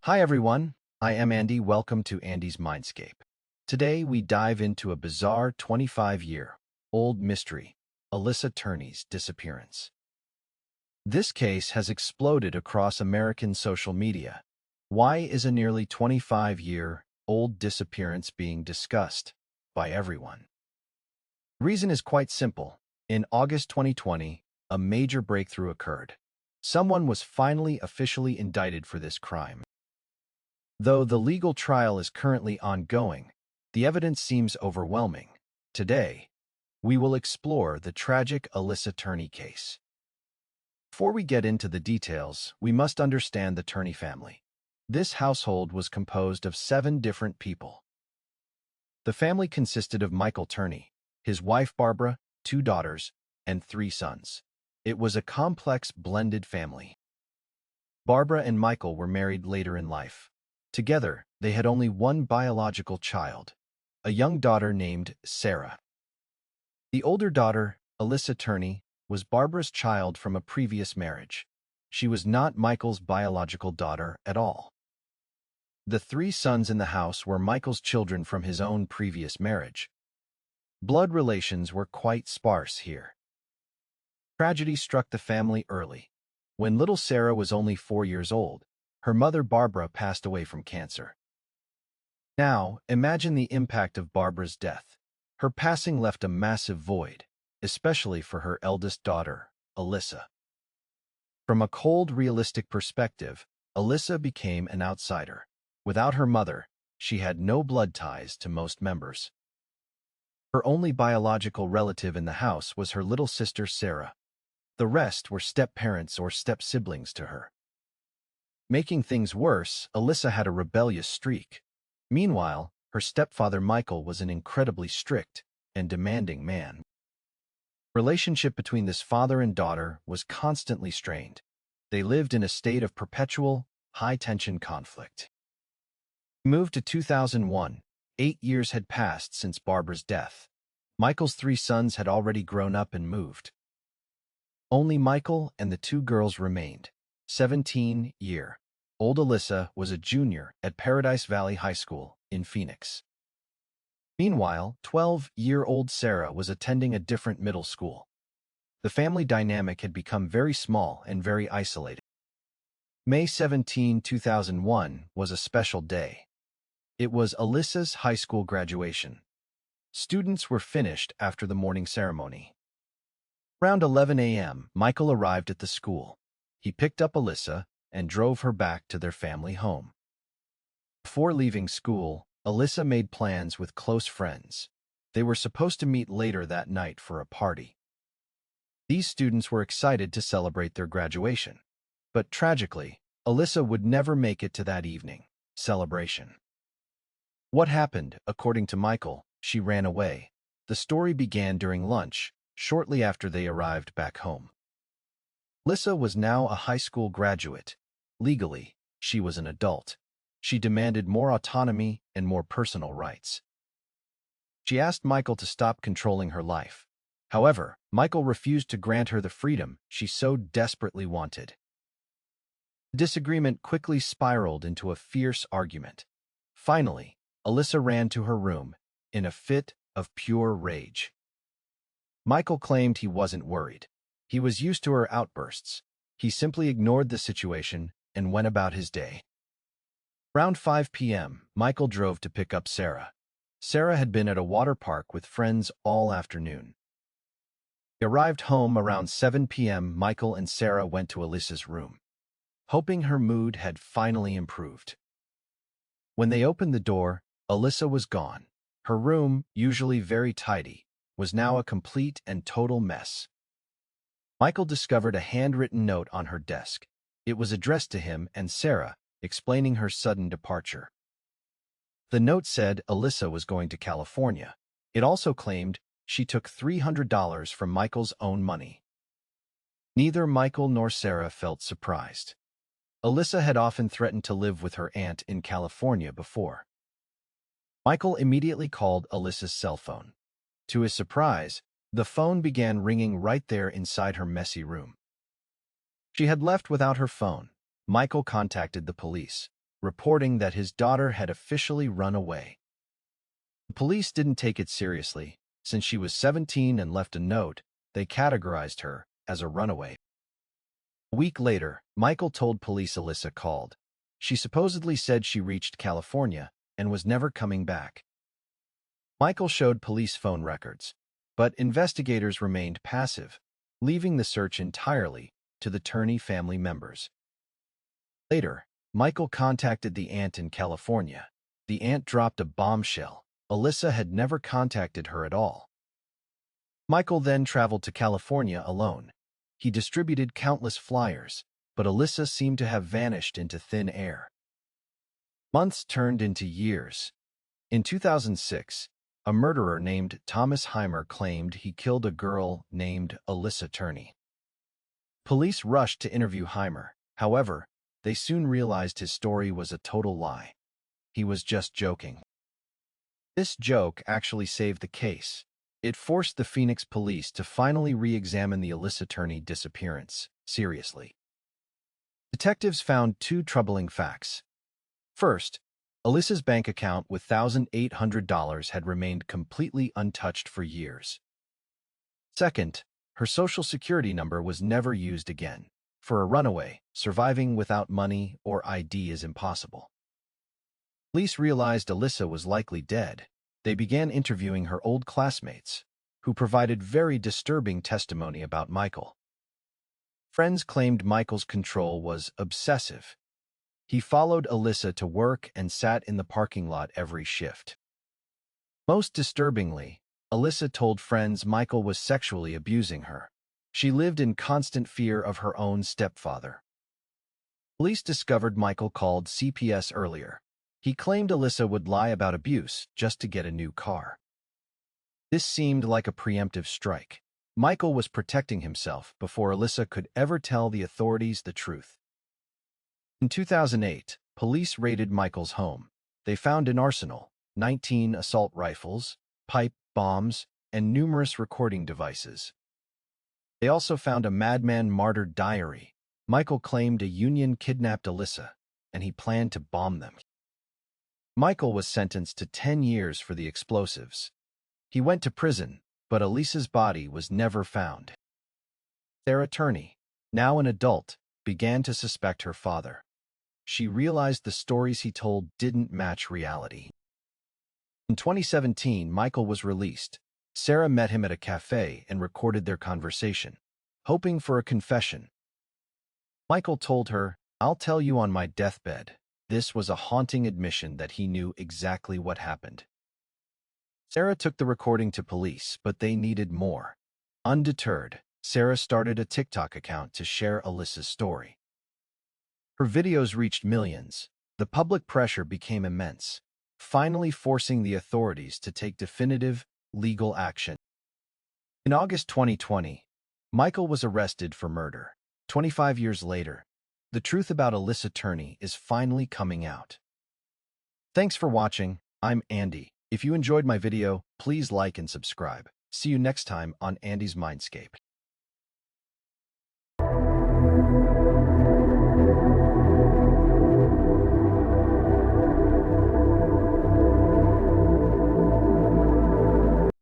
Hi everyone, I am Andy. Welcome to Andy's Mindscape. Today we dive into a bizarre 25-year-old mystery, Alyssa Turney's disappearance. This case has exploded across American social media. Why is a nearly 25-year-old disappearance being discussed by everyone? The reason is quite simple. In August 2020, a major breakthrough occurred. Someone was finally officially indicted for this crime. Though the legal trial is currently ongoing, the evidence seems overwhelming. Today, we will explore the tragic Alyssa Turney case. Before we get into the details, we must understand the Turney family. This household was composed of 7 different people. The family consisted of Michael Turney, his wife Barbara, 2 daughters, and 3 sons. It was a complex, blended family. Barbara and Michael were married later in life. Together, they had only one biological child, a young daughter named Sarah. The older daughter, Alyssa Turney, was Barbara's child from a previous marriage. She was not Michael's biological daughter at all. The 3 sons in the house were Michael's children from his own previous marriage. Blood relations were quite sparse here. Tragedy struck the family early. When little Sarah was only 4 years old, her mother Barbara passed away from cancer. Now, imagine the impact of Barbara's death. Her passing left a massive void, especially for her eldest daughter, Alyssa. From a cold, realistic perspective, Alyssa became an outsider. Without her mother, she had no blood ties to most members. Her only biological relative in the house was her little sister Sarah. The rest were step-parents or step-siblings to her. Making things worse, Alyssa had a rebellious streak. Meanwhile, her stepfather Michael was an incredibly strict and demanding man. The relationship between this father and daughter was constantly strained. They lived in a state of perpetual, high-tension conflict. We moved to 2001. 8 years had passed since Barbara's death. Michael's 3 sons had already grown up and moved. Only Michael and the 2 girls remained. 17-year-old Alyssa was a junior at Paradise Valley High School in Phoenix. Meanwhile, 12-year-old Sarah was attending a different middle school. The family dynamic had become very small and very isolated. May 17, 2001 was a special day. It was Alyssa's high school graduation. Students were finished after the morning ceremony. Around 11 a.m., Michael arrived at the school. He picked up Alyssa and drove her back to their family home. Before leaving school, Alyssa made plans with close friends. They were supposed to meet later that night for a party. These students were excited to celebrate their graduation. But tragically, Alyssa would never make it to that evening celebration. What happened? According to Michael, she ran away. The story began during lunch, shortly after they arrived back home. Alyssa was now a high school graduate. Legally, she was an adult. She demanded more autonomy and more personal rights. She asked Michael to stop controlling her life. However, Michael refused to grant her the freedom she so desperately wanted. The disagreement quickly spiraled into a fierce argument. Finally, Alyssa ran to her room in a fit of pure rage. Michael claimed he wasn't worried. He was used to her outbursts. He simply ignored the situation and went about his day. Around 5 p.m., Michael drove to pick up Sarah. Sarah had been at a water park with friends all afternoon. They arrived home around 7 p.m. Michael and Sarah went to Alyssa's room, hoping her mood had finally improved. When they opened the door, Alyssa was gone. Her room, usually very tidy, was now a complete and total mess. Michael discovered a handwritten note on her desk. It was addressed to him and Sarah, explaining her sudden departure. The note said Alyssa was going to California. It also claimed she took $300 from Michael's own money. Neither Michael nor Sarah felt surprised. Alyssa had often threatened to live with her aunt in California before. Michael immediately called Alyssa's cell phone. To his surprise, the phone began ringing right there inside her messy room. She had left without her phone. Michael contacted the police. reporting that his daughter had officially run away. The police didn't take it seriously. Since she was 17 and left a note, they categorized her as a runaway. A week later, Michael told police Alyssa called. She supposedly said she reached California and was never coming back. Michael showed police phone records, but investigators remained passive, leaving the search entirely to the Turney family members. Later, Michael contacted the aunt in California. The aunt dropped a bombshell. Alyssa had never contacted her at all. Michael then traveled to California alone. He distributed countless flyers, but Alyssa seemed to have vanished into thin air. Months turned into years. In 2006, a murderer named Thomas Heimer claimed he killed a girl named Alyssa Turney. Police rushed to interview Heimer. However, they soon realized his story was a total lie. He was just joking. This joke actually saved the case. It forced the Phoenix police to finally re-examine the Alyssa Turney disappearance seriously. Detectives found two troubling facts. First, Alyssa's bank account with $1,800 had remained completely untouched for years. Second, her social security number was never used again. For a runaway, surviving without money or ID is impossible. Police realized Alyssa was likely dead. They began interviewing her old classmates, who provided very disturbing testimony about Michael. Friends claimed Michael's control was obsessive. He followed Alyssa to work and sat in the parking lot every shift. Most disturbingly, Alyssa told friends Michael was sexually abusing her. She lived in constant fear of her own stepfather. Police discovered Michael called CPS earlier. He claimed Alyssa would lie about abuse just to get a new car. This seemed like a preemptive strike. Michael was protecting himself before Alyssa could ever tell the authorities the truth. In 2008, police raided Michael's home. They found an arsenal, 19 assault rifles, pipe bombs, and numerous recording devices. They also found a madman martyr diary. Michael claimed a union kidnapped Alyssa, and he planned to bomb them. Michael was sentenced to 10 years for the explosives. He went to prison, but Alyssa's body was never found. Sarah Turney, now an adult, began to suspect her father. She realized the stories he told didn't match reality. In 2017, Michael was released. Sarah met him at a cafe and recorded their conversation, hoping for a confession. Michael told her, "I'll tell you on my deathbed." This was a haunting admission that he knew exactly what happened. Sarah took the recording to police, but they needed more. Undeterred, Sarah started a TikTok account to share Alyssa's story. Her videos reached millions. The public pressure became immense, finally forcing the authorities to take definitive, legal action. In August 2020, Michael was arrested for murder. 25 years later, the truth about Alyssa Turney is finally coming out. Thanks for watching. I'm Andy. If you enjoyed my video, please like and subscribe. See you next time on Andy's Mindscape.